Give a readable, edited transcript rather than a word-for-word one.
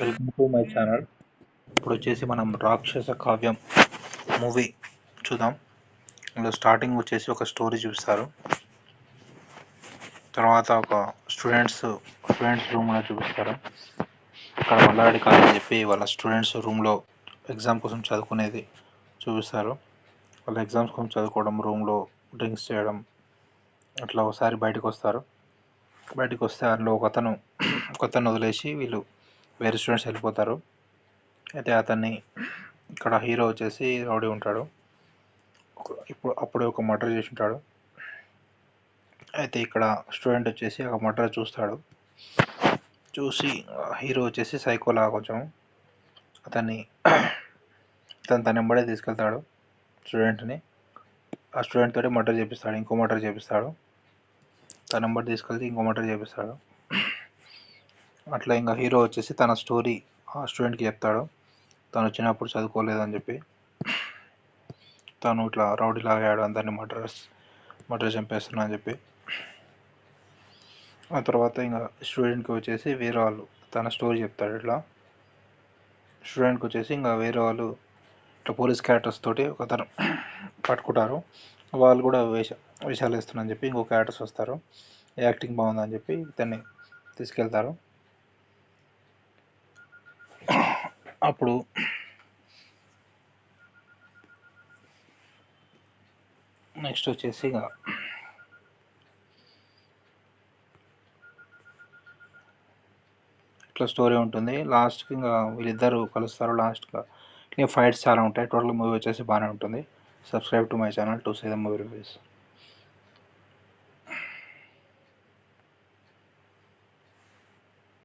Welcome to my channel. ఇప్పుడు వచ్చేసి మనం రాక్షస కావ్యం మూవీ చూద్దాం. ఇందులో స్టార్టింగ్ వచ్చేసి ఒక స్టోరీ చూపిస్తారు. తర్వాత ఒక స్టూడెంట్స్ రూమ్ లో చూపిస్తారు. ఇక్కడ మల్లారెడ్డి కాలేజ్ అని చెప్పి వాళ్ళ స్టూడెంట్స్ రూమ్లో ఎగ్జామ్ కోసం చదువుకునేది చూపిస్తారు. వాళ్ళ ఎగ్జామ్స్ కోసం చదువుకోవడం, రూమ్లో డ్రింక్స్ చేయడం, అట్లా ఒకసారి బయటకు వస్తారు. బయటకు వస్తే అందులో ఒకతను వదిలేసి వీళ్ళు వేరే స్టూడెంట్స్ వెళ్ళిపోతారు. అయితే అతన్ని ఇక్కడ హీరో వచ్చేసి రౌడీ ఉంటాడు. అప్పుడే ఒక మర్డర్ చేసి ఉంటాడు. అయితే ఇక్కడ స్టూడెంట్ వచ్చేసి ఒక మర్డర్ చూసి హీరో వచ్చేసి సైకోలా కొంచెం అతను తన వెంబడే తీసుకెళ్తాడు స్టూడెంట్ని. ఆ స్టూడెంట్ తోటి ఇంకో మర్డర్ చేపిస్తాడు. తన నెంబర్ తీసుకెళ్తే ఇంకో మర్డర్ చేపిస్తాడు. అట్లా ఇంకా హీరో వచ్చేసి తన స్టోరీ ఆ స్టూడెంట్కి చెప్తాడు. తను వచ్చినప్పుడు చదువుకోలేదని చెప్పి, తను ఇట్లా రౌడీ లాగాడు, అందరినీ మర్డర్ చంపేస్తున్నా అని చెప్పి. ఆ తర్వాత ఇంకా స్టూడెంట్కి వచ్చేసి వేరే వాళ్ళు తన స్టోరీ చెప్తాడు. స్టూడెంట్కి వచ్చేసి ఇంకా వేరే వాళ్ళు ఇట్లా పోలీస్ క్యారెక్టర్స్ తోటి ఒకతను పట్టుకుంటారు. వాళ్ళు కూడా వేషాలు వేస్తున్నారని చెప్పి ఇంకో క్యారెక్టర్స్ వస్తారు. యాక్టింగ్ బాగుందని చెప్పి ఇతన్ని తీసుకెళ్తారు. అప్పుడు నెక్స్ట్ వచ్చేసి ఇట్లా స్టోరీ ఉంటుంది. లాస్ట్కి ఇంకా వీళ్ళిద్దరు కలుస్తారు. లాస్ట్గా ఇంకా ఫైట్స్ చాలా ఉంటాయి. టోటల్ మూవీ వచ్చేసి బాగానే ఉంటుంది. Subscribe to my channel to see the movie reviews.